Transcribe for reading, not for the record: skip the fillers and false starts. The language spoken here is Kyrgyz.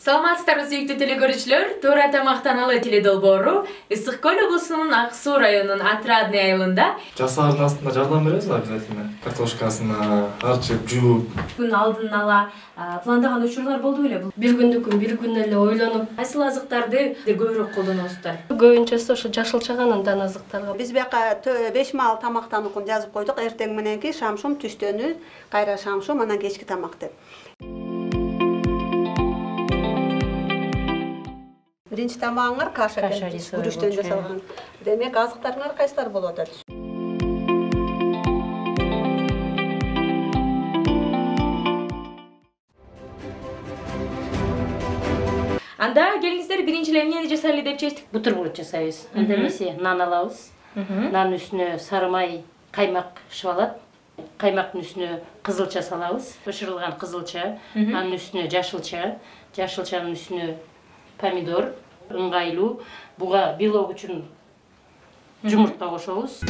Саламатсыздарбы сүйүктүү телекөрүүчүлөр, туура тамактаналы теледолбоору Ысык Көл облусунун Ак Суу районунун Отрадный айылында жасаардын астында жардам беребиз обязательно. Картошкасына, арчып, жууп. Күн алдын ала пландаган учурлар болду беле? Бир күндүкүн бир күн эле ойлонуп, Кайсыл азыктарды көбүрөөк колдоносуздар? көбүнчөсү ошо жашылчаганын азыктарга. Биз бияка 5 маал тамактануукун жазып койдук. Эртең мененки шамшум, түштөнү, кайра шамшум, анан кечки тамак деп. Биринчи тамагыңар каша экен, күрүчтөн жасалган. Демек азыктарыңар кайсылар болуп атат? Анда келиңиздер биринчилен эмнени жасайлы деп чечтик? Бутерброд жасайбыз. Анда эмесе нан алабыз. Нан үстүнө сары май, каймак шыбалат. Каймактын үстүнө кызылча салабыз. Бышырылган кызылча, анын үстүнө жашылча, жашылчанын үстүнө помидор, ыңгайлуу. Буга белок үчүн жумуртка кошобуз.